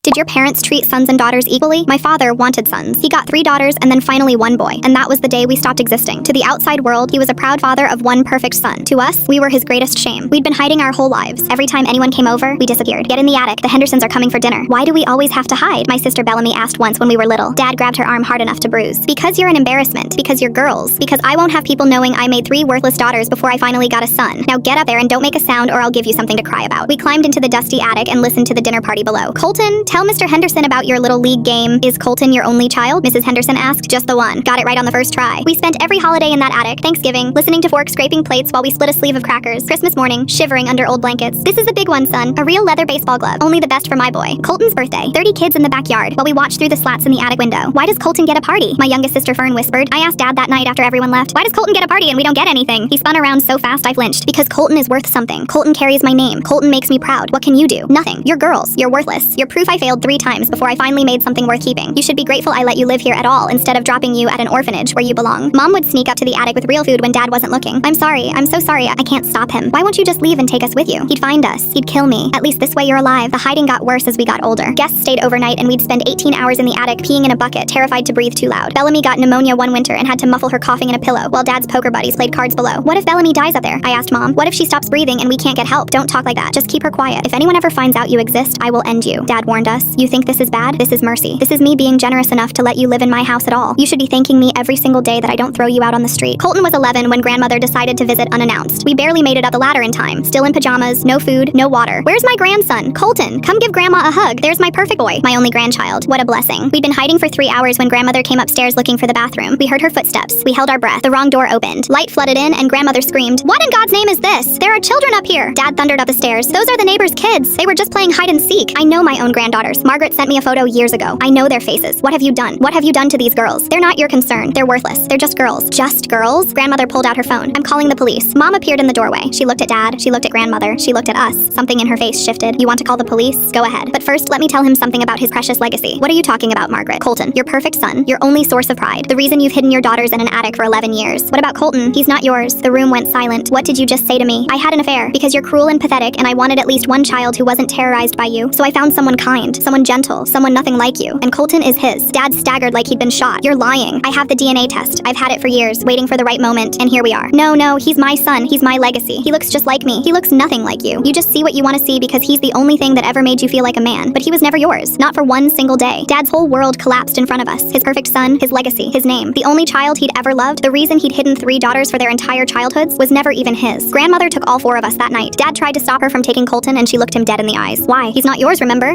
Did your parents treat sons and daughters equally? My father wanted sons. He got 3 daughters and then finally 1 boy. And that was the day we stopped existing. To the outside world, he was a proud father of 1 perfect son. To us, we were his greatest shame. We'd been hiding our whole lives. Every time anyone came over, we disappeared. Get in the attic. The Hendersons are coming for dinner. Why do we always have to hide? My sister Bellamy asked once when we were little. Dad grabbed her arm hard enough to bruise. Because you're an embarrassment. Because you're girls. Because I won't have people knowing I made 3 worthless daughters before I finally got a son. Now get up there and don't make a sound or I'll give you something to cry about. We climbed into the dusty attic and listened to the dinner party below. Colton, tell Mr. Henderson about your little league game. Is Colton your only child? Mrs. Henderson asked. Just the one. Got it right on the first try. We spent every holiday in that attic. Thanksgiving, listening to forks scraping plates while we split a sleeve of crackers. Christmas morning, shivering under old blankets. This is the big one, son. A real leather baseball glove. Only the best for my boy. Colton's birthday. 30 kids in the backyard while we watched through the slats in the attic window. Why does Colton get a party? My youngest sister Fern whispered. I asked Dad that night after everyone left. Why does Colton get a party and we don't get anything? He spun around so fast I flinched. Because Colton is worth something. Colton carries my name. Colton makes me proud. What can you do? Nothing. You're girls. You're worthless. You're proof I failed 3 times before I finally made something worth keeping. You should be grateful I let you live here at all instead of dropping you at an orphanage where you belong. Mom would sneak up to the attic with real food when Dad wasn't looking. I'm sorry. I'm so sorry. I can't stop him. Why won't you just leave and take us with you? He'd find us. He'd kill me. At least this way you're alive. The hiding got worse as we got older. Guests stayed overnight and we'd spend 18 hours in the attic peeing in a bucket, terrified to breathe too loud. Bellamy got pneumonia one winter and had to muffle her coughing in a pillow while Dad's poker buddies played cards below. What if Bellamy dies up there? I asked Mom. What if she stops breathing and we can't get help? Don't talk like that. Just keep her quiet. If anyone ever finds out you exist, I will end you. Dad warned us. You think this is bad? This is mercy. This is me being generous enough to let you live in my house at all. You should be thanking me every single day that I don't throw you out on the street. Colton was 11 when grandmother decided to visit unannounced. We barely made it up the ladder in time. Still in pajamas, no food, no water. Where's my grandson? Colton, come give grandma a hug. There's my perfect boy, my only grandchild. What a blessing. We'd been hiding for 3 hours when grandmother came upstairs looking for the bathroom. We heard her footsteps. We held our breath. The wrong door opened. Light flooded in and grandmother screamed, "What in God's name is this? There are children up here." Dad thundered up the stairs. Those are the neighbors' kids. They were just playing hide and seek. I know my own granddaughters. Margaret sent me a photo years ago. I know their faces. What have you done? What have you done to these girls? They're not your concern. They're worthless. They're just girls. Just girls? Grandmother pulled out her phone. I'm calling the police. Mom appeared in the doorway. She looked at Dad. She looked at grandmother. She looked at us. Something in her face shifted. You want to call the police? Go ahead. But first, let me tell him something about his precious legacy. What are you talking about, Margaret? Colton, your perfect son. Your only source of pride. The reason you've hidden your daughters in an attic for 11 years. What about Colton? He's not yours. The room went silent. What did you just say to me? I had an affair because you're cruel and pathetic and I wanted at least one child who wasn't terrorized by you. So I found someone kind, someone gentle, someone nothing like you. And Colton is his. Dad staggered like he'd been shot. You're lying. I have the DNA test. I've had it for years, waiting for the right moment, and here we are. No, he's my son. He's my legacy. He looks just like me. He looks nothing like you. You just see what you want to see because he's the only thing that ever made you feel like a man. But he was never yours. Not for one single day. Dad's whole world collapsed in front of us. His perfect son, his legacy, his name. The only child he'd ever loved, the reason he'd hidden 3 daughters for their entire childhoods, was never even his. Grandmother took all 4 of us that night. Dad tried to stop her from taking Colton and she looked him dead in the eyes. Why? He's not yours, remember?